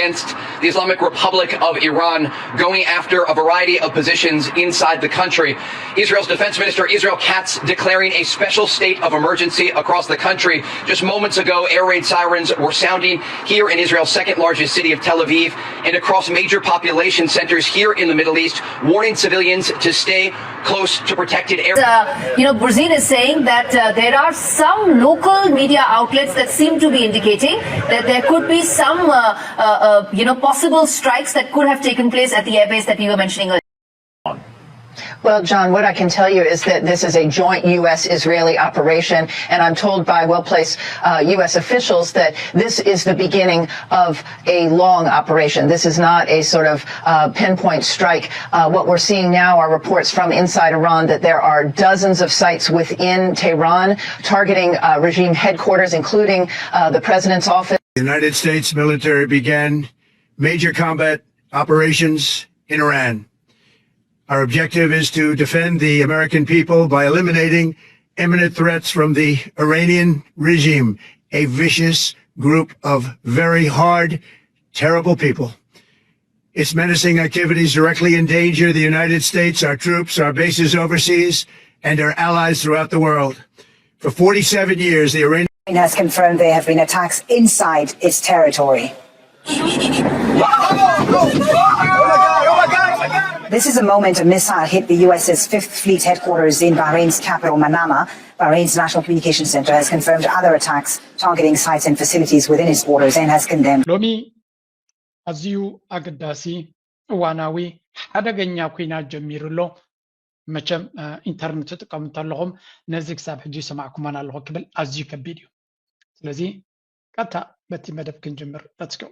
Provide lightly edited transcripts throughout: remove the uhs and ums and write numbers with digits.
against the Islamic Republic of Iran, going after a variety of positions inside the country. Israel's Defense Minister Israel Katz declaring a special state of emergency across the country. Just moments ago, air raid sirens were sounding here in Israel's second largest city of Tel Aviv and across major population centers here in the Middle East, warning civilians to stay close to protected areas. Brazil is saying that there are some local media outlets that seem to be indicating that there could be some, possible strikes that could have taken place at the airbase that we were mentioning earlier. Well, John, what I can tell you is that this is a joint U.S.-Israeli operation, and I'm told by well-placed U.S. officials that this is the beginning of a long operation. This is not a sort of pinpoint strike. What we're seeing now are reports from inside Iran that there are dozens of sites within Tehran targeting regime headquarters, including the president's office. The United States military began major combat operations in Iran. Our objective is to defend the American people by eliminating imminent threats from the Iranian regime, a vicious group of very hard, terrible people. Its menacing activities directly endanger the United States, our troops, our bases overseas, and our allies throughout the world. For 47 years, the Iranian has confirmed there have been attacks inside its territory. This is a moment a missile hit the U.S.'s Fifth Fleet headquarters in Bahrain's capital, Manama. Bahrain's National Communications Center has confirmed other attacks targeting sites and facilities within its borders and has condemned. ሎሚ ኣዝዩ ኣገዳሲ እዋናዊ ሓደገኛ ኩናት ጀሚሩሎ መቸም ኢንተርኔት ተጠቀሙ እንተለኹም ነዚ ክሳብ ሕጂ ሰማዕኩማን ኣለኹ ክብል ኣዝዩ ከቢድ እዩ ስለዚ ቀጥታ በቲ መደብ ክንጅምር let's go.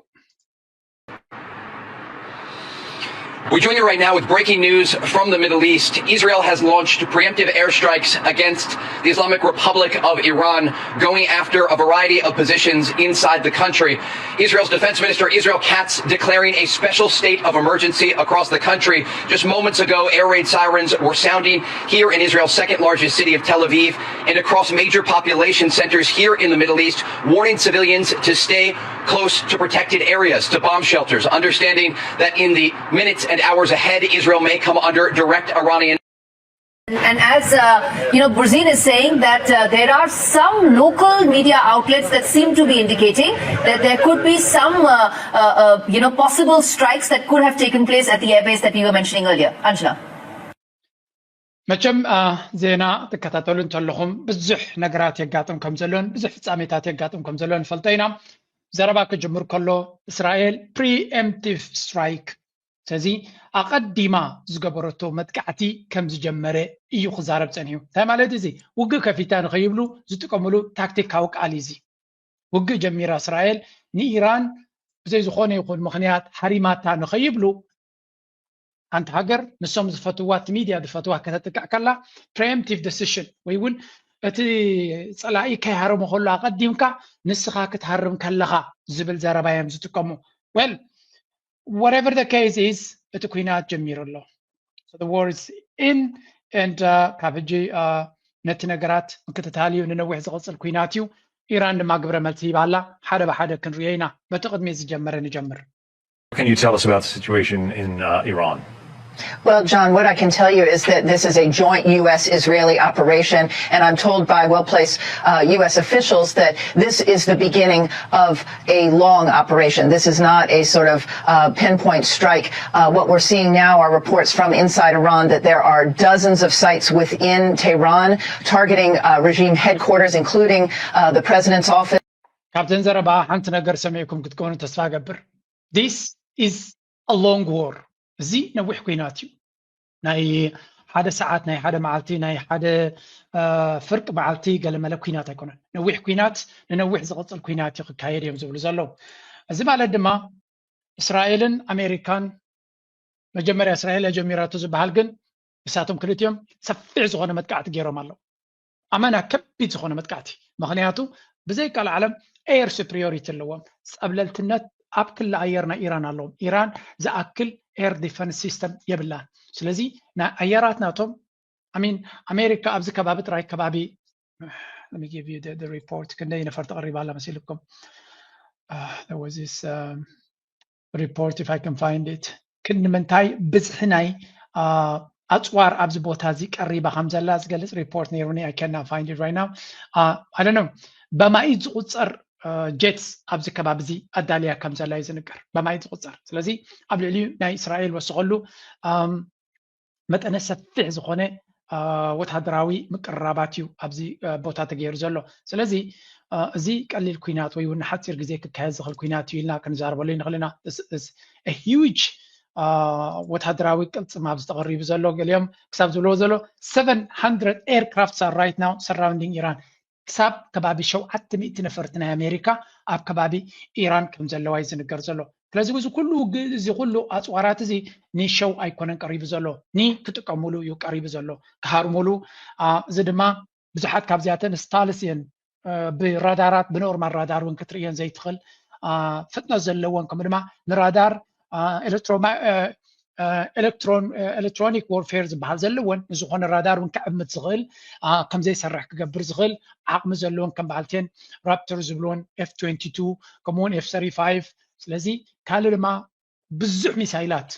We join you right now with breaking news from the Middle East. Israel has launched preemptive airstrikes against the Islamic Republic of Iran, going after a variety of positions inside the country. Israel's Defense Minister Israel Katz declaring a special state of emergency across the country. Just moments ago, air raid sirens were sounding here in Israel's second largest city of Tel Aviv and across major population centers here in the Middle East, warning civilians to stay close to protected areas, to bomb shelters, understanding that in the minutes and hours ahead, Israel may come under direct Iranian. And as Brazil is saying that there are some local media outlets that seem to be indicating that there could be some, possible strikes that could have taken place at the airbase that we were mentioning earlier. Angela. መቸም ዜና ተከታተሉ እንተለኹም ብዙሕ ነገራት የጋጥም ከም ዘሎን ብዙሕ ፍጻሜታት የጋጥም ከም ዘሎን ፈልጦ ኢና ዘረባ ክጅምር ከሎ እስራኤል ፕሪኤምፕቲቭ ስትራይክ ስለዚ ኣቐዲማ ዝገበረቶ መጥቃዕቲ ከም ዝጀመረ እዩ ክዛረብ ፀኒሑ እንታይ ማለት እዚ ውግእ ከፊታ ንኸይብሉ ዝጥቀምሉ ታክቲካዊ ቃል እዚ ውግእ ጀሚራ እስራኤል ንኢራን ብዘይ ዝኾነ ይኹን ምኽንያት ሓሪማታ ንኸይብሉ ሓንቲ ሃገር ንሶም ዝፈትዋት ሚድያ ዝፈትዋ ከተጥቃዕ ከላ ፕሪኤምፕቲቭ ዲሲሽን ወይ እውን እቲ ፀላኢ ከይሃርሞ ከሎ ኣቐዲምካ ንስኻ ክትሃርም ከለኻ ዝብል ዘረባ እዮም ዝጥቀሙ well whatever the case is እቲ ኩናት ጀሚሩ ኣሎ so the war is in and ካብ ሕጂ ነቲ ነገራት ምክትታልዩ ንነዊሕ ዝቕፅል ኩናት እዩ ኢራን ድማ ግብረ መልሲ ይባላ ሓደ ብሓደ ክንሪኦ ኢና በቲ ቅድሚ ዝጀመረ ንጀምር. Can you tell us about the situation in Iran? Well, John, what I can tell you is that this is a joint U.S.-Israeli operation, and I'm told by well-placed U.S. officials that this is the beginning of a long operation. This is not a sort of pinpoint strike. What we're seeing now are reports from inside Iran that there are dozens of sites within Tehran targeting regime headquarters, including the president's office. Captain Zaraba, ሓንቲ ነገር ሰሚዕኩም ክትኮኑ ተስፋ ገብር. This is a long war. እዚ ነዊሕ ኩናት እዩ ናይ ሓደ ሰዓት ናይ ሓደ መዓልቲ ናይ ሓደ ፍርቂ መዓልቲ ገለመለ ኩናት ኣይኮነን ነዊሕ ኩናት ንነዊሕ ዝቕፅል ኩናት ይካየድ እዮም ዝብሉ ዘለዉ እዚ ማለት ድማ እስራኤልን ኣሜሪካን መጀመርያ እስራኤል ጀሚራቱ ዝበሃል ግን እሳቶም ክልቲኦም ሰፊሕ ዝኾነ መጥቃዕቲ ገይሮም ኣለዉ ኣመና ከቢድ ዝኾነ መጥቃዕቲ ምክንያቱ ብዘይ ካል ዓለም ኤር ሱፕሪዮሪቲ ኣለዎም ፀብለልትነት ኣብ ክልል ኣየርና ኢራን ኣለዎም ኢራን ዝኣክል air defense system يبلان سلازي نا أيارات ناتهم I mean أمريكا أبز كبابت راي كبابي let me give you the report كنا ينفرت قريب على مسيلكم there was this report if I can find it. كن منتاي بزحناي أطوار أبز بوتازي قريبة خمسة لا زغلص report نيروني I cannot find it right now. I don't know. بما يزغصر جيتس أبز كبابزي أداليا كمزة لا يزنقر بما يزغصر. ስለዚህ ኣብ ልዕሊኡ ናይ እስራኤል ወስቀሉ መጠነ ሰፊሕ ዝኾነ ወታደራዊ ምቅራባት እዩ ኣብዚ ቦታ ተገይሩ ዘሎ ስለዚ እዚ ቀሊል ኩናት ወይ እውን ሓፂር ግዜ ክካየድ ዝኽእል ኩናት እዩ ኢልና ክንዛረበሉ ንኽእል ኢና a huge ወታደራዊ ቅልፅም ኣብ ዝተቐሪቡ ዘሎ ገሊኦም ክሳብ ዝብልዎ ዘሎ 700 aircrafts are right now surrounding Iran ክሳብ ከባቢ 700 ነፈርቲ ናይ ኣሜሪካ ኣብ ከባቢ ኢራን ከም ዘለዋ ይዝንገር ዘሎ ስለዚ እዚ ኩሉ ኣፅዋራት እዚ ንሸው ኣይኮነን ቀሪቡ ዘሎ ክጥቀምሉ እዩ ቀሪቡ ዘሎ ክሃርሙሉ እዚ ድማ ብዙሓት ካብዚኣተን ስታልስ እየን ብራዳራት ብኖርማል ራዳር እውን ክትርእየን ዘይትኽእል ፍጥነት ዘለዎን ከምኡ ድማ ንራዳር ኤሌክትሮኒክ ዎርፌር ዝበሃል ዘለዎን ዝኾነ ራዳር እውን ክዕምት ዝኽእል ከምዘይሰርሕ ክገብር ዝኽእል ዓቕሚ ዘለዎን ከም በዓልቴን ራፕተር ዝብልዎን F-22 ከምኡውን F-35 ስለዚ ካልእ ድማ ብዙሕ ሚሳይላት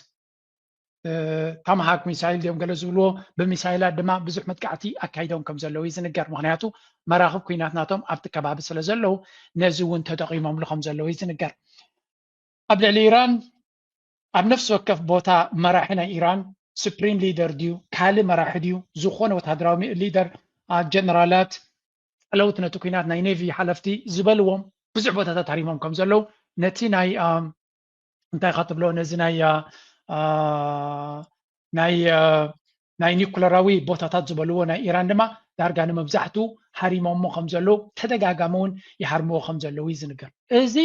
ታማሃክ ሚሳይል ድዮም ገለ ዝብልዎ ብሚሳይላት ድማ ብዙሕ መጥቃዕቲ ኣካይዶም ከም ዘለዉ ይዝንገር ምክንያቱ መራኽብ ኩናት ናቶም ኣብቲ ከባቢ ስለ ዘለዉ ነዚ እውን ተጠቒሞምሉ ከም ዘለዉ ይዝንገር ኣብ ልዕሊ ኢራን ኣብ ነፍሲ ወከፍ ቦታ መራሒ ናይ ኢራን ሱፕሪም ሊደር ድዩ ካልእ መራሒ ድዩ ዝኾነ ወታደራዊ ሊደር ጀነራላት ለውት ነቲ ኩናት ናይ ኔቪ ሓለፍቲ ዝበልዎም ብዙሕ ቦታታት ሃሪሞም ከም ዘለዉ ነቲ ናይ እንታይ ኸትብሎ ነዚ ናይ ኒኩለራዊ ቦታታት ዝበልዎ ናይ ኢራን ድማ ዳርጋ ንመብዛሕትኡ ሃሪሞሞ ከም ዘለዉ ተደጋጋሚ እውን ይሃርምዎ ከም ዘለዉ ይዝንገር እዚ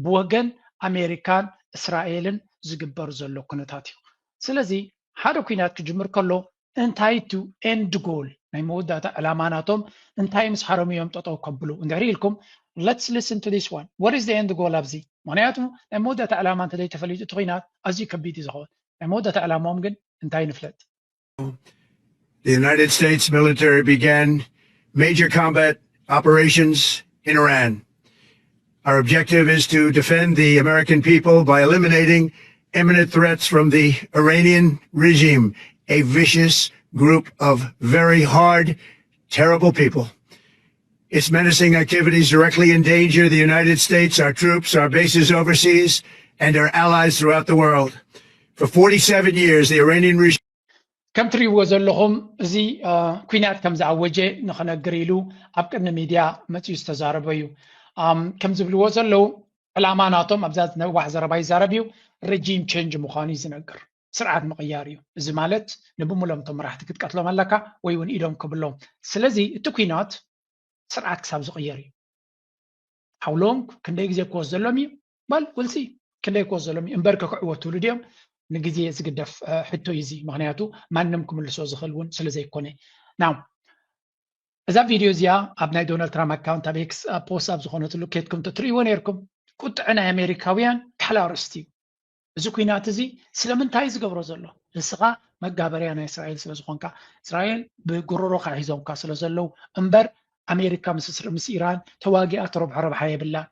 ብወገን ኣሜሪካን እስራኤልን ዝግበር ዘሎ ኩነታት እዩ ስለዚ ሓደ ኩናት ክጅምር ከሎ እንታይ ቱ ኤንድ ጎል ናይ መወዳእታ ዕላማ ናቶም እንታይ ምስ ሃረሙ እዮም ጠጠው ከብሉ እንድሕሪ ኢልኩም let's listen to this one what is the end goal ኣብዚ ምክንያቱ ናይ መወዳእታ ዕላማ እንተዘይ ተፈሊጡ እቲ ኩናት ኣዝዩ ከቢድ እዩ ዝኸውን ናይ መወዳእታ ዕላማኦም ግን እንታይ ንፍለጥ The United States military began major combat operations in Iran. Our objective is to defend the American people by eliminating imminent threats from the Iranian regime, a vicious group of very hard, terrible people. Its menacing activities directly endanger the United States, our troops, our bases overseas, and our allies throughout the world. For 47 years, the Iranian regime ከም ትሪእዎ ዘለኹም እዚ ኩናት ከም ዝኣወጀ ንኽነግር ኢሉ ኣብ ቅድሚ ሚድያ መፅኡ ዝተዛረበ እዩ ከም ዝብልዎ ዘለዉ ዕላማ ናቶም ኣብዛ ነዋሕ ዘረባ ይዛረብ እዩ ረጂም ቼንጅ ምዃኑ እዩ ዝነግር ስርዓት ምቕያር እዩ እዚ ማለት ንብሙሎም እቶም መራሕቲ ክትቀትሎም ኣለካ ወይ እውን ኢዶም ክብሎም ስለዚ እቲ ኩናት ስርዓት ክሳብ ዝቕየር እዩ ሓውሎም ክንደይ ግዜ ክወስድ ዘሎም እዩ ወልሲ ክንደይ ክወስድ ዘሎም እዩ እምበር ከክዕወትሉ ድዮም ንግዜ ዝግደፍ ሕቶ እዩ እዚ ምክንያቱ ማንም ክምልሶ ዝኽእል እውን ስለ ዘይኮነ ናው እዛ ቪድዮ እዚኣ ኣብ ናይ ዶናልድ ትራምፕ ኣካውንት ኣብ ኤክስ ፖስት ኣብ ዝኾነትሉ ኬትኩም ትሪእዎ ነርኩም ቁጥዕ ናይ ኣሜሪካውያን ካል ኣርስቲ እዩ እዚ ኩናት እዚ ስለምንታይ ዝገብሮ ዘሎ ንስኻ መጋበርያ ናይ እስራኤል ስለ ዝኾንካ እስራኤል ብጉሮሮካ ሒዞምካ ስለ ዘለው እምበር ኣሜሪካ ምስ ኢራን ተዋጊኣ ትረብሖ ረብሓ የብላን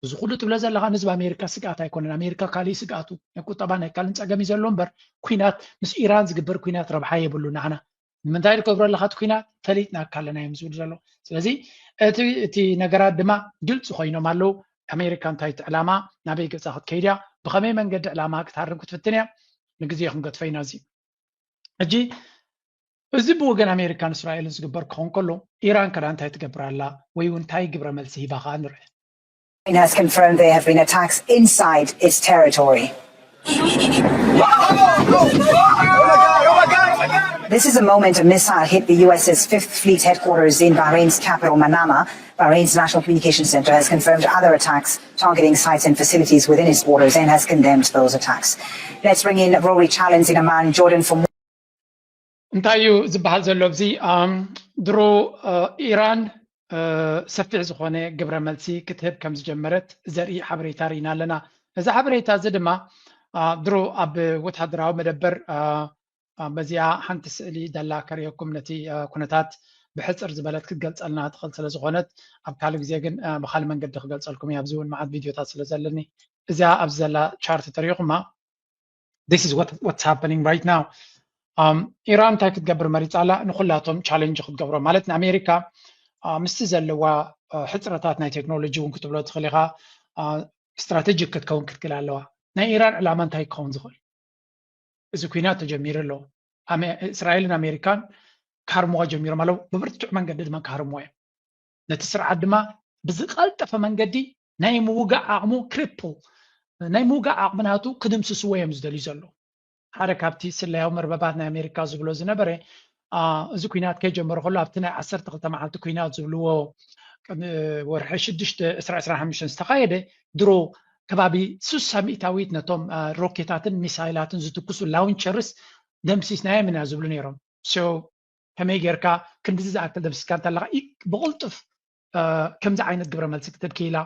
እዚ ኩሉ ትብለ ዘለካ ንህዝቢ ኣሜሪካ ስጋኣት ኣይኮነን ኣሜሪካ ካሊእ ስጋኣቱ ናይ ቁጠባ ናይ ካልእ ፀገም እዩ ዘሎ እምበር ኩናት ምስ ኢራን ዝግበር ኩናት ረብሓ የብሉ ንዓና ንምንታይ ዝገብሮ ኣለካ እቲ ኩናት ፈሊጥና ካለና እዮም ዝብል ዘሎ ስለዚ እቲ ነገራት ድማ ግልፂ ኮይኖም ኣለው ኣሜሪካ እንታይ እቲ ዕላማ ናበይ ገፃ ክትከይድ እያ ብኸመይ መንገዲ ዕላማ ክትሃርም ክትፍትን እያ ንግዜ ክንገጥፈይና እዚ ሕጂ እዚ ብወገን ኣሜሪካን እስራኤልን ዝግበር ክኸውን ከሎ ኢራን ከዳ እንታይ ትገብር ኣላ ወይ እውን እንታይ ግብረ መልሲ ሂባ ከዓ ንርኢ Ukraine has confirmed there have been attacks inside its territory. This is a moment a missile hit the US's Fifth Fleet headquarters in Bahrain's capital, Manama. Bahrain's National Communications Center has confirmed other attacks targeting sites and facilities within its borders and has condemned those attacks. Let's bring in Rory Challenge in Amman, Jordan for more. እንታይ እዩ ዝበሃል ዘሎ ኣብዚ ድሮ ኢራን ሰፊሕ ዝኾነ ግብረ መልሲ ክትህብ ከም ዝጀመረት ዘርኢ ሓበሬታ ርኢና ኣለና እዚ ሓበሬታ እዚ ድማ ድሮ ኣብ ወታደራዊ መደበር በዚኣ ሓንቲ ስእሊ ደላ ከርእየኩም ነቲ ኩነታት ብሕፅር ዝበለት ክትገልፀልና ትኽእል ስለ ዝኾነት ኣብ ካልእ ግዜ ግን ብካልእ መንገዲ ክገልፀልኩም እያ ኣብዚ እውን መዓት ቪድዮታት ስለ ዘለኒ እዚኣ ኣብዚ ዘላ ቻርት ተሪኹማ this is what's happening right now ኢራን እንታይ ክትገብር መሪፃ ኣላ ንኩላቶም ቻሌንጅ ክትገብሮ ማለት ንኣሜሪካ ምስቲ ዘለዋ ሕፅረታት ናይ ቴክኖሎጂ እውን ክትብሎ ትኽእል ኢኻ ስትራቴጂክ ክትከውን ክትክእል ኣለዋ ናይ ኢራን ዕላማ እንታይ ክኸውን ዝኽእል እዚ ኩናት ተጀሚሩ ኣሎ እስራኤልን ኣሜሪካን ካርምዋ ጀሚሮም ኣለው ብብርቱዕ መንገዲ ድማ ካርምዋ እዮም ነቲ ስርዓት ድማ ብዝቀልጠፈ መንገዲ ናይ ምውጋዕ ዓቕሙ ክሪፕል ናይ ምውጋዕ ዓቕምናቱ ክድምስስዎ እዮም ዝደልዩ ዘሎ ሓደ ካብቲ ስለያዊ መርበባት ናይ ኣሜሪካ ዝብሎ ዝነበረ እዚ ኩናት ከይጀመሩ ከሎ ኣብቲ ናይ 12 መዓልቲ ኩናት ዝብልዎ ወርሒ 6 2025 ዝተኻየደ ድሮ ከባቢ 60 ሚእታዊት ነቶም ሮኬታትን ሚሳይላትን ዝትኩሱ ላውንቸርስ ደምሲስናዮም ኢና ዝብሉ ነይሮም ሶ ከመይ ጌርካ ክንዲ ዝኣክል ደምሲስካ እንተለካ ብቕልጡፍ ከምዚ ዓይነት ግብረ መልሲ ክትብኪላ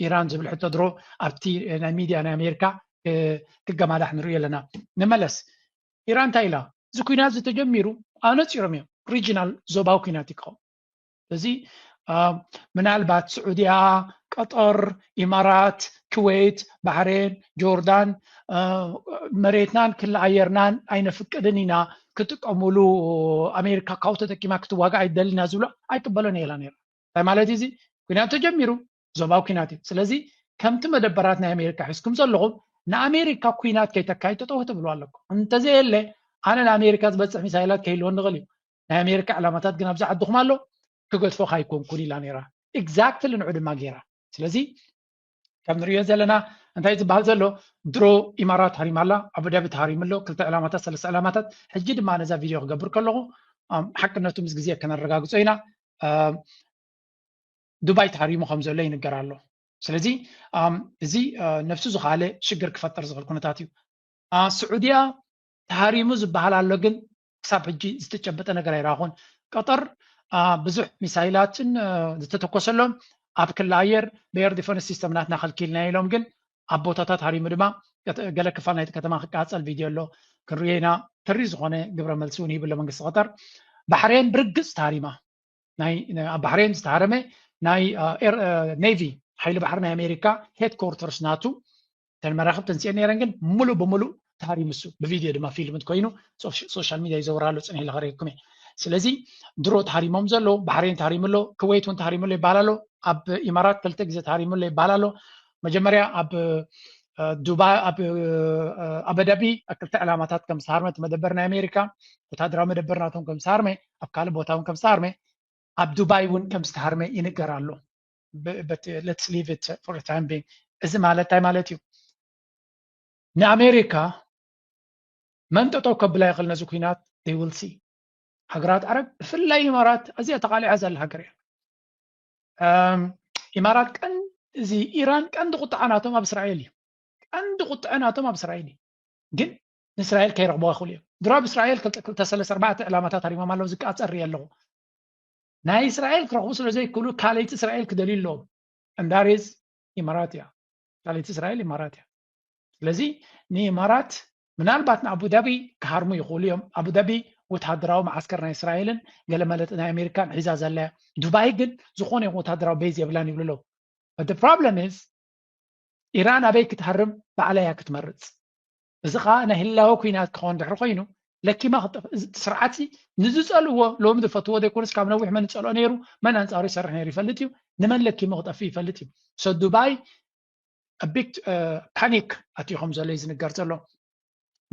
ኢራን ዝብል ሕቶ ድሮ ኣብቲ ናይ ሚድያ ናይ ኣሜሪካ ክገማዳሕ ንሪኦ ኣለና ንመለስ ኢራን እንታይ ኢላ እዚ ኩናት ዝተጀሚሩ ኣነፂሮም እዮም ሪጂናል ዞባዊ ኩናት ይክኸውን እዚ ምናልባት ስዑድያ ቀጠር ኢማራት ኩዌት ባህሬን ጆርዳን መሬትናን ክለኣየርናን ኣይነፍቅድን ኢና ክጥቀምሉ ኣሜሪካ ካብኡ ተጠቂማ ክትዋጋእ ኣይደሊና ዝብሎ ኣይቅበሎን እየላ ነይራ እንታይ ማለት እዚ ኩናት ተጀሚሩ ዞባዊ ኩናት እዩ ስለዚ ከምቲ መደበራት ናይ ኣሜሪካ ሒዝኩም ዘለኹም ንኣሜሪካ ኩናት ከይተካይድ ጠጠው ትብሉ ኣለኩም እንተዘየለ ኣነ ንኣሜሪካ ዝበፅሕ ሚሳይላት ከይልዎ ንኽእል እዩ ናይ ኣሜሪካ ዕላማታት ግን ኣብዛ ዓድኹም ኣሎ ክገድፎ ካይኮንኩን ኢላ ነይራ ኤግዛክትሊ ንዑ ድማ ገይራ ስለዚ ከም ንሪኦ ዘለና እንታይ ዝበሃል ዘሎ ድሮ ኢማራት ሃሪማላ ኣቡዳቢ ተሃሪምሎ ክልተ ዕላማታት ሰለስተ ዕላማታት ሕጂ ድማ ነዛ ቪድዮ ክገብር ከለኹ ሓቅነቱ ምስ ግዜ ከነረጋግፆ ኢና ዱባይ ተሃሪሙ ከም ዘሎ ይንገር ኣሎ ስለዚ እዚ ነፍሱ ዝኻለ ሽግር ክፈጠር ዝኽእል ኩነታት እዩ ስዑድያ ተሃሪሙ ዝበሃል ኣሎ ግን ክሳብ ሕጂ ዝተጨበጠ ነገር ኣይረኣኹን ቀጠር ብዙሕ ሚሳይላትን ዝተተኮሰሎም ኣብ ክልል ኣየር ብኤር ዲፈንስ ሲስተም ናትና ከልኪልና ኢሎም ግን ኣብ ቦታታት ሃሪሙ ድማ ገለ ክፋል ናይቲ ከተማ ክቃፀል ቪድዮ ኣሎ ክንሪኦ ኢና ተሪ ዝኾነ ግብረ መልሲ እውን ይብሎ መንግስቲ ቀጠር ባሕሬን ብርግፅ ተሃሪማ ኣብ ባሕሬን ዝተሃረመ ናይ ኔቪ ሓይሊ ባሕሪ ናይ ኣሜሪካ ሄድ ኮርተርስ ናቱ ተን መራኸብ ተንስኤን ነይረን ግን ሙሉእ ብሙሉእ ተሃሪምሱ ብቪድዮ ድማ ፊልምት ኮይኑ ሶሻል ሚድያ ይዘውራሉ ፅንሒ ለኸሪኩም እየ ስለዚ ድሮ ተሃሪሞም ዘሎ ባሕሬን ተሃሪሙሎ ኩዌት እውን ተሃሪሙሎ ይበሃል ኣሎ ኣብ ኢማራት ክልተ ግዜ ተሃሪሙሎ ይበሃል ኣሎ መጀመርያ ኣብ ዱባይ ኣብ ኣቡዳቢ ክልተ ዕላማታት ከም ዝተሃርመ መደበር ናይ ኣሜሪካ ወታደራዊ መደበር ናቶም ከም ዝተሃርመ ኣብ ካልእ ቦታ እውን ከም ዝተሃርመ ኣብ ዱባይ እውን ከም ዝተሃርመ ይንገር ኣሎ but let's leave it for the time being እዚ ማለት እንታይ ማለት እዩ ንኣሜሪካ መንጠጦ ከብላ ይኽእል ነዚ ኩናት they will see ሃገራት ዓረብ ብፍላይ ኢማራት እዚኣ ተቃሊዓ ዘላ ሃገር እያ ኢማራት እዚ ኢራን ቀንዲ ቁጥዓናቶም ኣብ እስራኤል እዩ ቀንዲ ቁጥዕናቶም ኣብ እስራኤል እዩ ግን ንእስራኤል ከይረኽቦ ይኽእሉ እዮም ድሮ ኣብ እስራኤል 234 ዕላማታት ሃሪሞም ኣለዉ ዝቃፀር እየ ኣለኹ ናይ እስራኤል ክረኽቡ ስለዘይክእሉ ካልይቲ እስራኤል ክደልዩ ኣለዎም እንዳሬዝ ኢማራት እያ ካልይቲ እስራኤል ኢማራት እያ ስለዚ ንኢማራት ምናልባት ንኣቡዳቢ ክሃርሙ ይኽእሉ እዮም ኣቡዳቢ ወታደራዊ ማዓስከር ናይ እስራኤልን ገለ መለጥ ናይ ኣሜሪካን ሒዛ ዘላ ዱባይ ግን ዝኾነ ይኹን ወታደራዊ ቤዝ የብላን ይብሉ ኣለዉ but the problem is ኢራን ኣበይ ክትሃርም ባዕለያ ክትመርፅ እዚ ከዓ ናይ ህላዊ ኩናት ክኸውን ድሕሪ ኮይኑ ለኪማ ስርዓት ንዝፀልዎ ሎሚ ዝፈትዎ ዘይኮነስ ካብ ነዊሕ መን ዝፀልኦ ነይሩ መን ኣንፃሩ ይሰርሕ ነይሩ ይፈልጥ እዩ ንመን ለኪሙ ክጠፊ ይፈልጥ እዩ ሶ ዱባይ ቢግ ፓኒክ ኣትዩ ዘሎ እዩ ዝንገር ዘሎ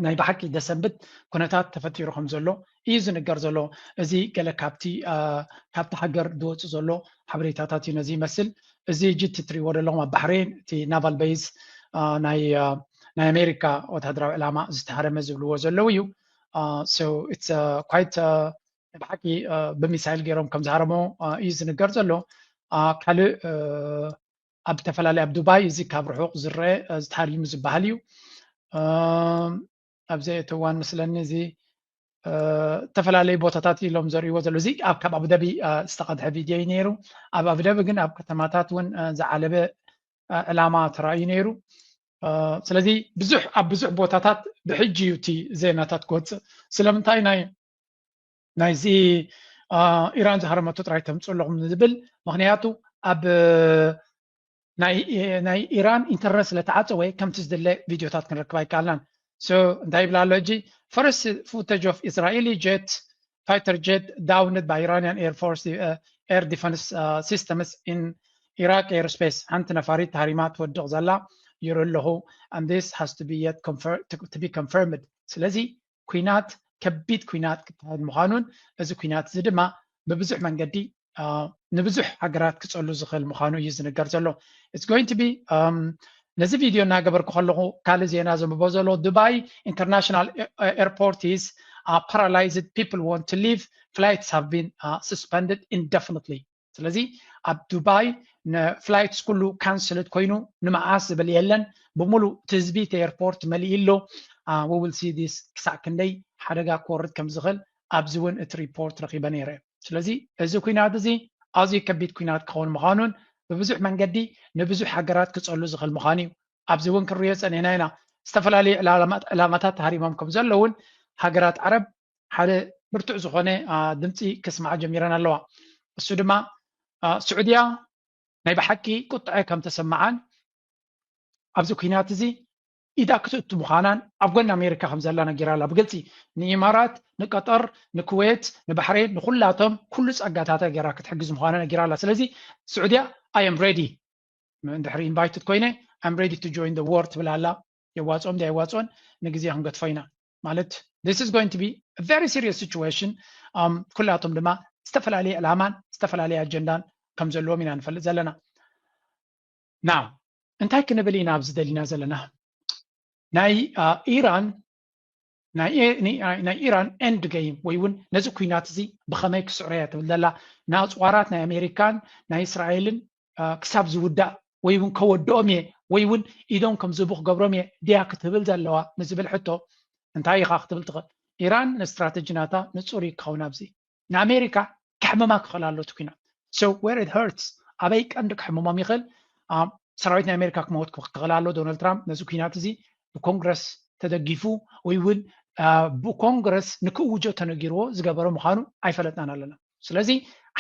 ናይ ብሓቂ ደሰንብት ኩነታት ተፈጢሩ ከም ዘሎ እዩ ዝንገር ዘሎ እዚ ገለ ካብቲ ሃገር ዝወፅእ ዘሎ ሓበሬታታት እዩ ነዚ ይመስል እዚ ጅት እትሪእዎ ዘለኹም ኣብ ባሕሬን እቲ ናቫል ቤዝ ናይ ኣሜሪካ ወታደራዊ ዕላማ ዝተሃረመ ዝብልዎ ዘለው እዩ so it's quite ብሓቂ ብሚሳይል ገይሮም ከም ዝሃረሞ እዩ ዝንገር ዘሎ ካልእ ኣብ ተፈላለየ ኣብ ዱባይ እዚ ካብ ርሑቕ ዝረአ ዝተሃሪሙ ዝበሃል እዩ ኣብዚ እትዋን ምስለኒ እዚ ተፈላለዩ ቦታታት ኢሎም ዘርእይዎ ዘሎ እዚ ካብ ኣቡዳቢ ዝተቐድሐ ቪድዮ እዩ ነይሩ ኣብ ኣቡዳቢ ግን ኣብ ከተማታት እውን ዝዓለበ ዕላማ ተራእዩ ነይሩ ስለዚ ኣብ ብዙሕ ቦታታት ብሕጂ እዩ እቲ ዜናታት ክወፅእ ስለምንታይ ናይዚ ኢራን ዝሃረመቶ ጥራይ ተምፅእ ኣለኹም ዝብል ምክንያቱ ኣብ ናይ ኢራን ኢንተርነት ስለተዓፀወ ከምቲ ዝድለ ቪድዮታት ክንረክብ ኣይከኣልናን so እንታይ ይብላ ኣሎ እጂ first footage of Israeli jet fighter jet downed by Iranian Air Force air defense systems in Iraq airspace ሓንቲ ነፋሪት ሃሪማ ትወድቕ ዘላ ይርኢ ኣለኹ and this has to be yet to be confirmed ስለዚ ኩናት ከቢድ ኩናት ክካየድ ምዃኑን እዚ ኩናት እዚ ድማ ብብዙሕ መንገዲ ንብዙሕ ሃገራት ክፀሉ ዝኽእል ምዃኑ እዩ ዝንገር ዘሎ it's going to be ነዚ ቪድዮ እናገበርኩ ከለኹ ካልእ ዜና ዘንብቦ ዘሎ ዱባይ international airport is paralyzed people want to leave flights have been suspended indefinitely ስለዚ ኣብ ዱባይ ፍላይትስ ኩሉ ካንስልድ ኮይኑ ንመዓስ ዝብል የለን ብሙሉእ ትህዝቢ እቲ ኤርፖርት መሊኡ ኣሎ we will see this ክሳዕ ክንደይ ሓደጋ ክወርድ ከም ዝኽእል ኣብዚ እውን እቲ ሪፖርት ረኺበ ነይረ ስለዚ እዚ ኩናት እዚ ኣዝዩ ከቢድ ኩናት ክኸውን ምዃኑን ብብዙሕ መንገዲ ንብዙሕ ሃገራት ክፀሉ ዝኽእል ምዃኑ እዩ ኣብዚ እውን ክንሪኦ ፀኒሕና ኢና ዝተፈላለዩ ዕላማታት ሃሪሞም ከም ዘለውን ሃገራት ዓረብ ሓደ ብርቱዕ ዝኾነ ድምፂ ክስማዓ ጀሚረን ኣለዋ እሱ ድማ ስዑድያ ናይ ብሓቂ ቁጥዐ ከም ተሰማዓን ኣብዚ ኩናት እዚ ኢዳ ክትእቱ ምዃናን ኣብ ጎኒ ኣሜሪካ ከም ዘላ ነጊራ ኣላ ብግልፂ ንኢማራት ንቀጠር ንኩዌት ንባሕሬን ንኩላቶም ኩሉ ፀጋታት ገይራ ክትሕግዝ ምዃና ነጊራ ኣላ ስለዚ ስዑድያ I am ready እንድሕሪ ኢንቫይትድ ኮይነ I'm ready to join the war ትብል ኣላ የዋፅኦም ኣይዋፅኦን ንግዜ ክንገድፎ ኢና ማለት this is going to be a very serious situation ኩላቶም ድማ ዝተፈላለየ ዕላማን ዝተፈላለየ ኣጀንዳን ከም ዘለዎም ኢና ንፈልጥ ዘለና ናው እንታይ ክንብል ኢና ኣብዚ ደሊና ዘለና ናይ ኢራን ኤንድ ጌም ወይ እውን ነዚ ኩናት እዚ ብኸመይ ክስዕረያ ትብል ዘላ ንኣፅዋራት ናይ ኣሜሪካን ናይ እስራኤልን ክሳብ ዝውዳእ ወይ እውን ከወድኦም እየ ወይ እውን ኢዶም ከም ዝቡ ክገብሮም እየ ድያ ክትብል ዘለዋ ንዝብል ሕቶ እንታይ ኢኻ ክትብል ትኽእል ኢራን ንስትራቴጂ ናታ ንፁር ክኸውን ኣብዚ ንኣሜሪካ ክሕመማ ክኽእል ኣሎ እቲ ኩናት so where it hurts ኣበይ ቀንዲ ክሕመሞም ይኽእል ሰራዊት ናይ ኣሜሪካ ክመውት ክኽእል ኣሎ ዶናልድ ትራምፕ ነዚ ኩናት እዚ ብኮንግረስ ተደጊፉ ወይ እውን ብኮንግረስ ንክውጆ ተነጊርዎ ዝገበሮ ምዃኑ ኣይፈለጥናን ኣለና ስለዚ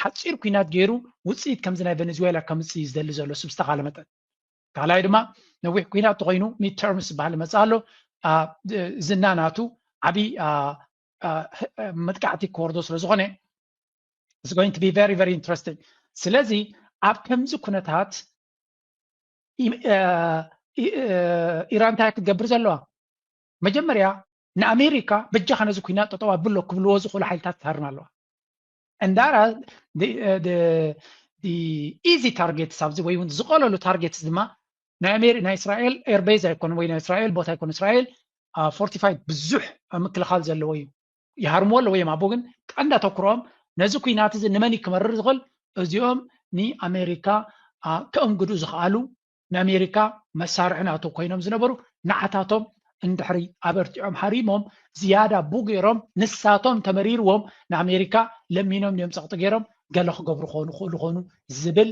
ሓፂር ኩናት ገይሩ ውፅኢት ከምዚ ናይ ቬኔዙዌላ ከምፅእ ዝደሊ ዘሎ ስብዝተኻለ መጠን ካልኣይ ድማ ነዊሕ ኩናት ተኮይኑ ሚድ ተርምስ ዝበሃል መፅእ ኣሎ ዝና ናቱ ዓብይ መጥቃዕቲ ክወርዶ ስለ ዝኾነ it's going to be very very interesting ስለዚ ኣብ ከምዚ ኩነታት ኢራን እንታይ ክትገብር ዘለዋ መጀመርያ ንኣሜሪካ በጃኻ ነዚ ኩናት ጠጠው ኣቢሎ ክብልዎ ዝኽእሉ ሓይልታት ትሃርም ኣለዋ and that are the easy targets ኣብዚ ወይ እውን ዝቐለሉ ታርጌትስ ድማ ናይ እስራኤል ኤርቤዝ ኣይኮነ ወይ ናይ እስራኤል ቦታ ኣይኮነ እስራኤል 45 ብዙሕ ምክልኻል ዘለዎ እዩ ይሃርምዎ ኣለዎ እዮም ኣቦ ግን ቀንዲ ኣተኩሮም ነዚ ኩናት እዚ ንመን ክመርር ዝኽእል እዚኦም ንኣሜሪካ ከእንግዱ ዝኽኣሉ ንኣሜሪካ መሳርሒ ናቶ ኮይኖም ዝነበሩ ንዓታቶም እንድሕሪ ኣበርቲዖም ሃሪሞም ዝያዳ ቡገይሮም ንሳቶም ተመሪርዎም ንኣሜሪካ ለሚኖም እዮም ፀቕጢ ገይሮም ገለ ክገብሩ ክኽእሉ ኮኑ ዝብል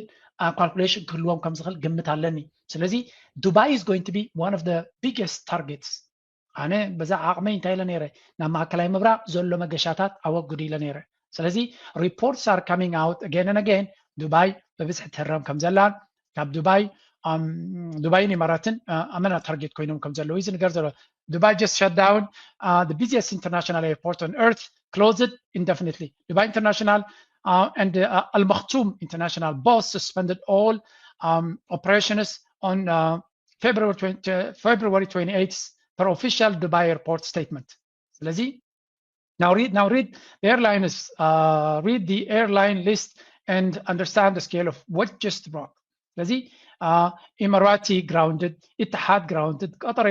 calculation ክህልዎም ከም ዝኽእል ግምት ኣለኒ ስለዚ ዱባይ is going to be one of the biggest targets ኣነ በዛ ዓቕመይ እንታይ ኢለ ነይረ ናብ ማእከላይ ምብራቕ ዘሎ መገሻታት ኣወግዱ ኢለ ነይረ ስለዚ reports are coming out again and again ዱባይ በብዝሒ ትህረም ከም ዘላን ካብ ዱባይ ዱባይን ኢማራትን ኣመና ታርጌት ኮይኖም ከም ዘለዉ እዩ ዝንገር ዘሎ Dubai just shut down the busiest international airport on earth, closed indefinitely. Dubai International and Al Maktoum International both suspended all operations on February 28th per official Dubai airport statement. Now read the airlines, read the airline list and understand the scale of what just brought. Emirati grounded, Etihad grounded, Qatar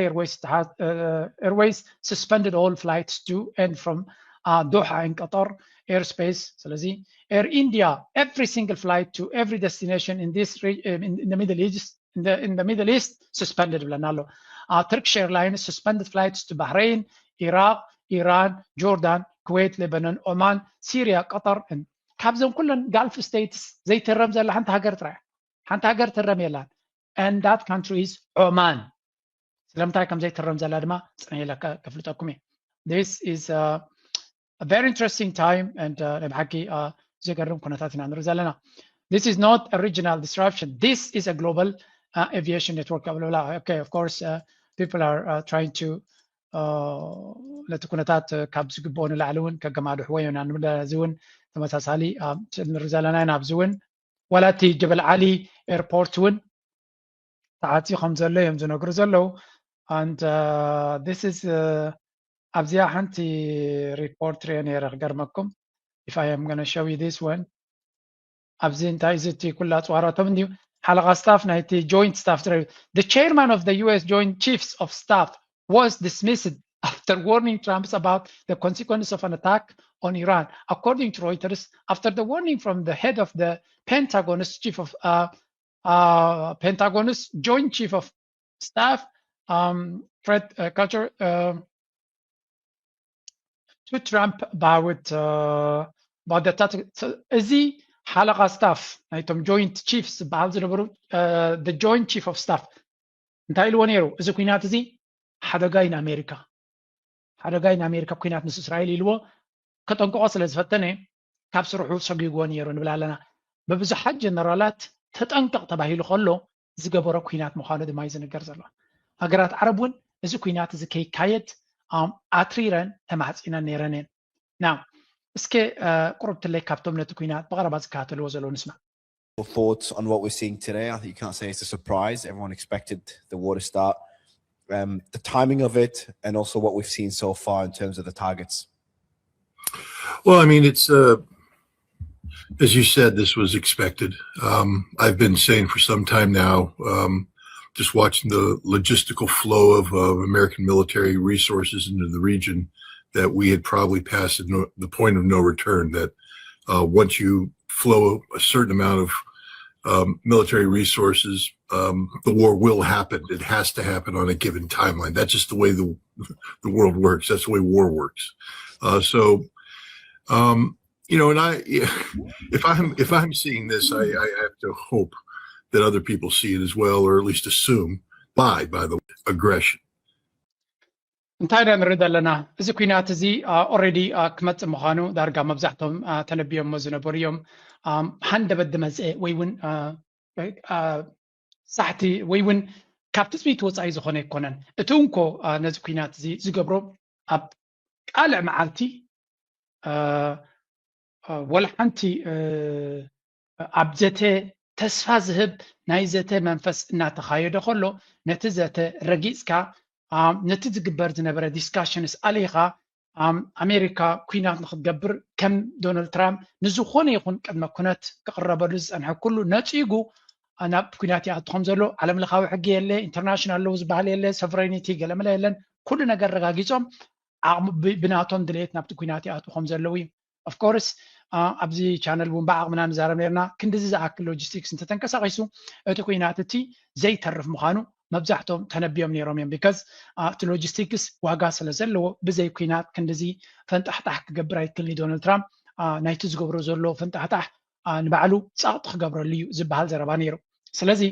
Airways suspended all flights to and from Doha in Qatar airspace. Air India, every single flight to every destination in this in the Middle East, in the Middle East suspended. Turkish Airlines suspended flights to Bahrain, Iraq, Iran, Jordan, Kuwait, Lebanon, Oman, Syria, Qatar, and كابزهم كلهم Gulf states زي الرمز اللي حنت هاجر ترى. حنت هاجر ترى ميلان. And that country is Oman. سلامتكم زي الرمز اللي ما سنيلا كفلتكم. This is a very interesting time and نبحكي زي قررم كنا تاتين عن رزالنا. This is not a regional disruption. This is a global aviation network okay of course people are trying to ለትኩነታት ካብ ዝግብኡ ንላዕሊ እውን ከገማድሑ ወይ ንብለ እዚ እውን ተመሳሳሊ ንርኢ ዘለና ኢና ኣብዚ እውን ወላቲ ጀበል ዓሊ ኤርፖርት እውን ተዓፅዩ ከም ዘሎ እዮም ዝነግሩ ዘለው and this is ኣብዚኣ ሓንቲ ሪፖርት ሪአ ነይረ ክገርመኩም if I am going to show you this one ኣብዚ እንታይ እዚ እቲ ኩላ ፅዋራቶም እንዲሁ ሓለቃ ስታፍ ናይቲ joint staff the chairman of the US Joint Chiefs of Staff was dismissed after warning Trump about the consequences of an attack on Iran. According to Reuters, after the warning from the head of the Pentagon's Joint Chief of Staff, Fred Culture, to Trump about the attack. So, حلقة staff نايتم joint chiefs بعض النبرو the joint chief of staff እንታይ ኢልዎ ነይሩ እዚ ኩናት እዚ ሓደጋ ኢና ኣሜሪካ ኩናት ምስ እስራኤል ኢልዎ ከጠንቅቆ ስለ ዝፈተነ ካብ ስርሑ ሰጊግዎ ነይሩ ንብል ኣለና በብዙሓት ጀነራላት ተጠንቀቕ ተባሂሉ ከሎ ዝገበሮ ኩናት ምዃኑ ድማ እዩ ዝንገር ዘሎ ሃገራት ዓረብ እውን እዚ ኩናት እዚ ከይካየድ ኣትሪረን ተማሕፂነን ነይረን እየን ናው እስኪ ቁርብት ላይ ካብቶም ነቲ ኩናት በቀረባ ዝከታተልዎ ዘሎ ንስማ Thoughts on what we're seeing today? I think you can't say it's a surprise. Everyone expected the war to start. The timing of it and also what we've seen so far in terms of the targets. Well, I mean, it's as you said, this was expected. I've been saying for some time now, just watching the logistical flow of American military resources into the region, that we had probably passed the point of no return, that once you flow a certain amount of military resources, the war will happen. It has to happen on a given timeline. That's just the way the world works. That's the way war works. You know, and if I'm seeing this, I have to hope that other people see it as well, or at least assume by the aggression. እንታይ ንርኢ ዘለና እዚ ኩናት እዚ ኦልሬዲ ክመፅእ ምዃኑ ዳርጋ መብዛሕቶም ተነቢዮም ዝነበሩ እዮም ሓንደበት ድመፅአ ወይ እውን ሳሕቲ ወይ እውን ካብ ትፅቢት ወፃኢ ዝኾነ ይኮነን እቲ እንኮ ነዚ ኩናት እዚ ዝገብሮ ኣብ ቃልዕ መዓልቲ ወላ ሓንቲ ኣብ ዘተ ተስፋ ዝህብ ናይ ዘተ መንፈስ እናተኻየደ ከሎ ነቲ ዘተ ረጊፅካ ነቲ ዝግበር ዝነበረ ዲስካሽንስ ኣሊኻ ኣሜሪካ ኩናት ንክትገብር ከም ዶናልድ ትራምፕ ንዝኾነ ይኹን ቅድመ ኩነት ክቅረበሉ ዝፀንሐ ኩሉ ነፂጉ ናብ ኩናት ይኣቱ ከም ዘሎ ዓለም ለኻዊ ሕጊ የለ ኢንተርናሽናል ሎው ዝበሃል የለ ሶቨሬኒቲ ገለመለ የለን ኩሉ ነገር ረጋጊፆም ብናቶም ድሌት ናብቲ ኩናት ይኣቱ ከም ዘለው እዩ ኦፍኮርስ ኣብዚ ቻነል እውን ብዓቕምና ንዛረብ ነርና ክንዲዚ ዝኣክል ሎጂስቲክስ እንተተንቀሳቂሱ እቲ ኩናት እቲ ዘይተርፍ ምዃኑ መብዛሕቶም ተነቢዮም ነይሮም እዮም ቢካዝ እቲ ሎጂስቲክስ ዋጋ ስለ ዘለዎ ብዘይ ኩናት ክንዲዚ ፈንጣሕጣሕ ክገብር ኣይትክልኒ ዶናልድ ትራምፕ ናይቲ ዝገብሮ ዘሎ ፈንጣሕጣሕ ንባዕሉ ፃቕጢ ክገብረሉ እዩ ዝበሃል ዘረባ ነይሩ ስለዚ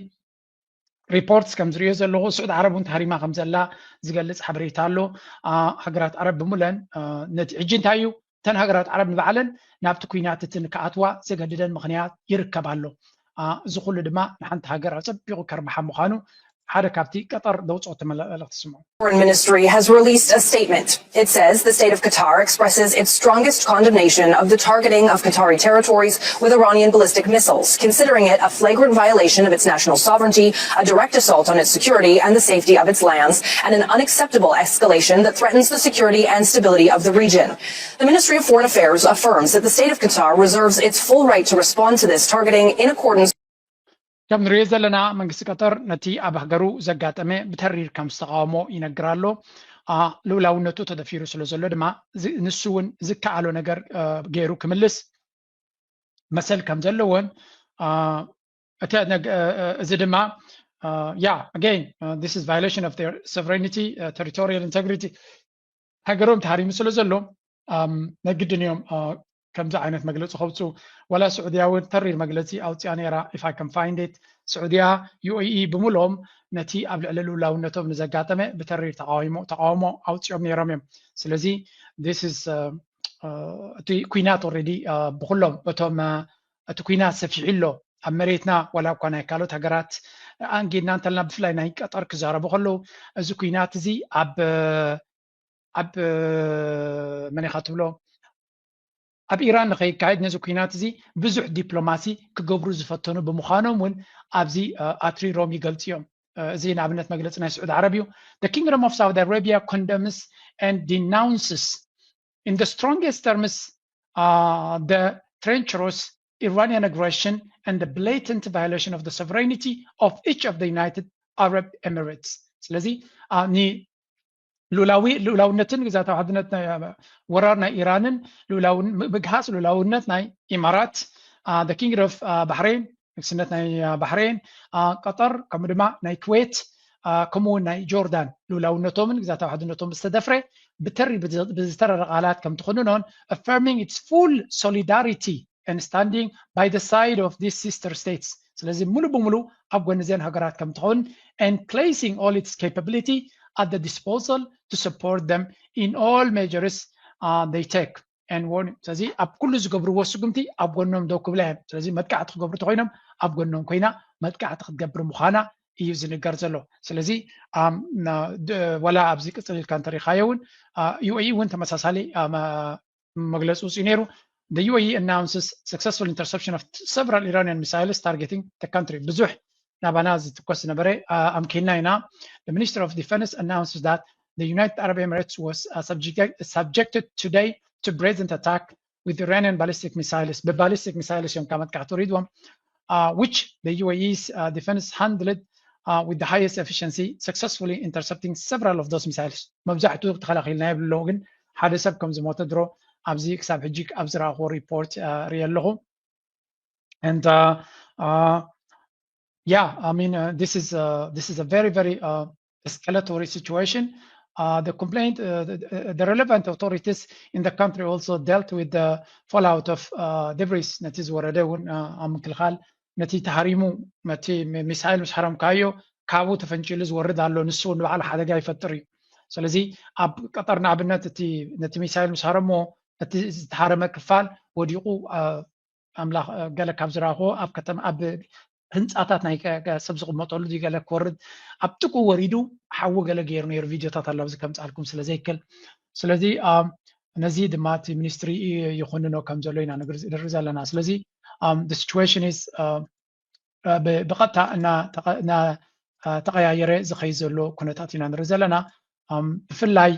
ሪፖርትስ ከም ዝሪኦ ዘለኹ ስዑድ ዓረብ እውን ተሃሪማ ከም ዘላ ዝገልፅ ሓበሬታ ኣሎ ሃገራት ዓረብ ብሙለን ነቲ ሕጂ እንታይ እዩ ተን ሃገራት ዓረብ ንባዕለን ናብቲ ኩናት እቲ ንክኣትዋ ዘገድደን ምክንያት ይርከብ ኣሎ እዚ ኩሉ ድማ ንሓንቲ ሃገር ኣፀቢቑ ከርባሓ ምዃኑ Foreign Ministry has released a statement. It says the state of Qatar expresses its strongest condemnation of the targeting of Qatari territories with Iranian ballistic missiles, considering it a flagrant violation of its national sovereignty, a direct assault on its security and the safety of its lands, and an unacceptable escalation that threatens the security and stability of the region. The Ministry of Foreign Affairs affirms that the state of Qatar reserves its full right to respond to this targeting in accordance ከም ንሪኦ ዘለና መንግስቲ ቀጠር ነቲ ኣብ ሃገሩ ዘጋጠመ ብተሪር ከም ዝተቃወሞ ይነግር ኣሎ ልውላውነቱ ተደፊሩ ስለ ዘሎ ድማ ንሱ እውን ዝከኣሎ ነገር ገይሩ ክምልስ መሰል ከም ዘለዎን እዚ ድማ again this is violation of their sovereignty territorial integrity ሃገሮም ተሃሪሙ ስለ ዘሎ ነግድን እዮም ከምዚ ዓይነት መግለፂ ከውፅኡ ወላ ስዑድያ እውን ተሪር መግለፂ ኣውፅያ ነይራ if I can find it ስዑድያ UAE ብምሎም ነቲ ኣብ ልዕሊ ልውላውነቶም ንዘጋጠመ ብተሪር ተቃውሞ ኣውፅኦም ነይሮም እዮም ስለዚ this is እቲ ኩናት ኦልሬዲ ብኩሎም እቶም እቲ ኩናት ሰፊሕሎ ኣብ መሬትና ወላ እኳ ናይ ካልኦት ሃገራት أنجينا أنتلنا بفلاي ناي قطر كزاربو خلو أزو كوينات زي أب من يخاطبلو أب إيران نخي كايد نزو كوينات زي بزح دبلوماسي كجبرو زفتونو بمخانهم ون أبزي أتري رومي قلتيهم زي نعبنت مجلسنا السعود العربي. The Kingdom of Saudi Arabia condemns and denounces in the strongest terms the treacherous Iranian aggression and the blatant violation of the sovereignty of each of the United Arab Emirates. ስለዚህ ني لولاونتن إذا توحدنا ورارنا إيران لولاون بجهاز لولاونت ناي إمارات the Kingdom of Bahrain سنتنا بحرين قطر كمدما ناي كويت كمون ناي جوردان لولاونتهم إذا توحدناهم استدفره بتري بزتر رقالات كم تخنونون affirming its full solidarity and standing by the side of these sister states. ስለዚህ ሙሉ በሙሉ ኣብ ጎኒ እዘን ሃገራት ከም ትኾን and placing all its capability at the disposal to support them in all measures they take and warn. ስለዚህ ኣብ ኩሉ ዝገብርዎ ስጉምቲ ኣብ ጎኖም ደው ክብላ እዮም። ስለዚ መጥቃዕቲ ክገብሩ ተኮይኖም ኣብ ጎኖም ኮይና መጥቃዕቲ ክትገብር ምዃና እዩ ዝንገር ዘሎ። ስለዚ ወላ ኣብዚ ቅፅል ኢልካ እንተሪኻዮ እውን UAE እውን ተመሳሳሊ መግለፂ ውፅኡ ነይሩ። The UAE announces successful interception of several Iranian missiles targeting the country. ብዙሕ ናባና ዝትኮስ ነበረ ኣምኪና ኢና። The Minister of Defense announces that the United Arab Emirates was subjected today to brazen attack with Iranian ballistic missiles. በባሊስቲክ ሚሳይልስ እዮም ካብ መጥቃዕቲ ሪድዎም which the UAE's defense handled with the highest efficiency, successfully intercepting several of those missiles. መብዛሕትኡ ተኸላኺልና የብሎ ግን ሓደ ሰብ ከም ዝሞተ ድሮ ኣብዚ ክሳብ ሕጂ ኣብ ዝረኣኽቦ ሪፖርት ሪኢ ኣለኹ። and yeah, I mean this is a very escalatory situation. The complaint, the relevant authorities in the country also dealt with the fallout of debris that is ወረደውን ኣብ ምክልኻል ነቲ ተሃሪሙ ነቲ ሚሳይል ምስ ሓረምካዮ ካብኡ ተፈንጭሉ ዝወርድ ኣሎ ንሱ ንባዕሉ ሓደጋ ይፈጥር እዩ። ስለዚ ኣብ ቀጠር ንኣብነት ነቲ ሚሳይል ምስ ሓረሞ እቲ ዝተሓረመ ክፋል ወዲቑ ኣምላኽ ገለ ካብ ዝረኣኽቦ ኣብ ከተማ ኣብ ህንፃታት ናይ ሰብ ዝቕመጠሉ ገለ ክወርድ ኣብ ጥቁ ወሪዱ ሓዊ ገለ ገይሩ ነይሩ ቪድዮታት ኣሎ ኣብዚ ከምፃልኩም ስለዘይክል። ስለዚ ነዚ ድማ እቲ ሚኒስትሪ ይኹንኖ ከም ዘሎ ኢና ንርኢ ዘለና። ስለዚ the situation is ብቐጥታ ተቐያየረ ዝኸይድ ዘሎ ኩነታት ኢና ንርኢ ዘለና። ብፍላይ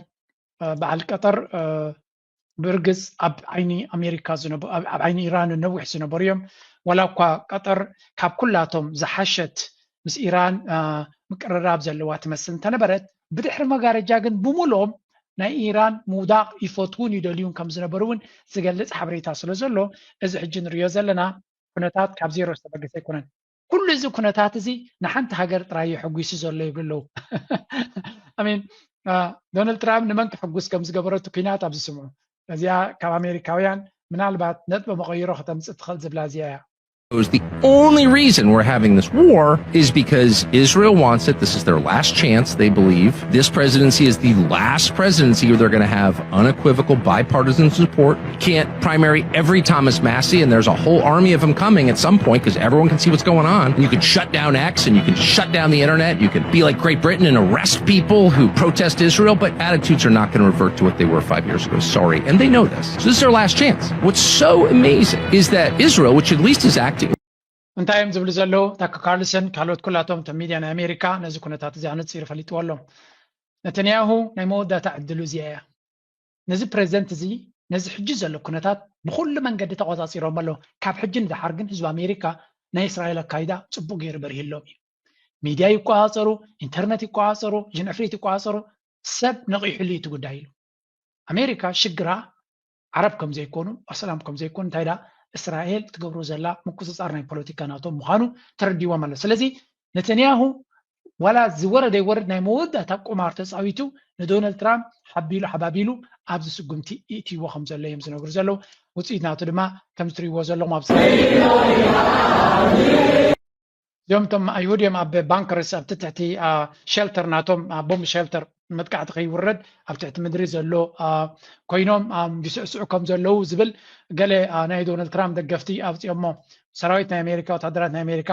በዓል ቀጠር ብርግፅ ኣብ ዓይኒ ኣሜሪካ ኣብ ዓይኒ ኢራን ነዊሕ ዝነበሩ እዮም። ወላ እኳ ቀጠር ካብ ኩላቶም ዝሓሸት ምስ ኢራን ምቅርራብ ዘለዋ ትመስል እንተነበረት ብድሕሪ መጋረጃ ግን ብምልኦም ናይ ኢራን ምውዳቕ ይፈትውን ይደልዩን ከም ዝነበሩ እውን ዝገልፅ ሓበሬታ ስለ ዘሎ እዚ ሕጂ ንሪኦ ዘለና ኩነታት ካብ ዜሮ ዝተበገሰ ኣይኮነን። ኩሉ እዚ ኩነታት እዚ ንሓንቲ ሃገር ጥራይ ሕጉሱ ዘሎ ይብለው። ኣሚን ዶናልድ ትራምፕ ንመን ክሕጉስ ከም ዝገበረቱ ኩናት ኣብዚ ስምዑ እዚኣ ካብ ኣሜሪካውያን ምናልባት ነጥቢ መቐይሮ ከተምፅእ ትኽእል ዝብላ እዚኣ እያ። The only reason we're having this war is because Israel wants it. This is their last chance, they believe. This presidency is the last presidency where they're going to have unequivocal bipartisan support. You can't primary every Thomas Massie, and there's a whole army of them coming at some point because everyone can see what's going on. You can shut down X and you can shut down the internet. You can be like Great Britain and arrest people who protest Israel, but attitudes are not going to revert to what they were 5 years ago. Sorry. And they know this. So this is their last chance. What's so amazing is that Israel, which at least is acting እንታይም ዝብሉ ዘለው ታክ ካርልሰን ካልኦት ኩላቶም ተ ሚድያ ናይ ኣሜሪካ ነዚ ኩነታት እዚ ኣነፂሩ ፈሊጥዎ ኣሎ። ነተንያሁ ናይ መወዳእታ ዕድሉ እዚኣ እያ። ነዚ ፕሬዚደንት እዚ ነዚ ሕጂ ዘሎ ኩነታት ብኩሉ መንገዲ ተቆፃፂሮም ኣሎ። ካብ ሕጂ ንድሓር ግን ህዝቢ ኣሜሪካ ናይ እስራኤል ኣካይዳ ፅቡቅ ገይሩ በሪህሎም እዩ። ሚድያ ይቆፃፀሩ፣ ኢንተርኔት ይቆፃፀሩ፣ ጅንዕፍሪት ይቆፃፀሩ፣ ሰብ ነቂሑሉ እቲ ጉዳይ ኢሉ ኣሜሪካ ሽግራ ዓረብ ከም ዘይኮኑ ኣስላም ከም ዘይኮኑ እንታይ ዳ እስራኤል ትገብሮ ዘላ ምቁፅፃር ናይ ፖለቲካ ናቶም ምዃኑ ተረዲዎም ኣሎ። ስለዚ ነተንያሁ ዋላ ዝወረደ ይወርድ ናይ መወዳእታ ቁማር ተፃዊቱ ንዶናልድ ትራምፕ ሓቢሉ ሓባቢሉ ኣብዚ ስጉምቲ እትይዎ ከም ዘሎ እዮም ዝነግሩ ዘለው። ውፅኢት ናቱ ድማ ከም ዝትሪእዎ ዘለኹም ኣብ እዚኦም ቶም ኣይሁድዮም ኣብ ባንከርስ ኣብ ትሕቲ ሸልተር ናቶም ቦምብ ሸልተር መጥቃዕቲ ከይውረድ ኣብ ትሕቲ ምድሪ ዘሎ ኮይኖም ይስዕስዑ ከም ዘለው ዝብል ገለ ናይ ዶናልድ ትራምፕ ደገፍቲ ኣውፅኦሞ ሰራዊት ናይ ኣሜሪካ ወታደራት ናይ ኣሜሪካ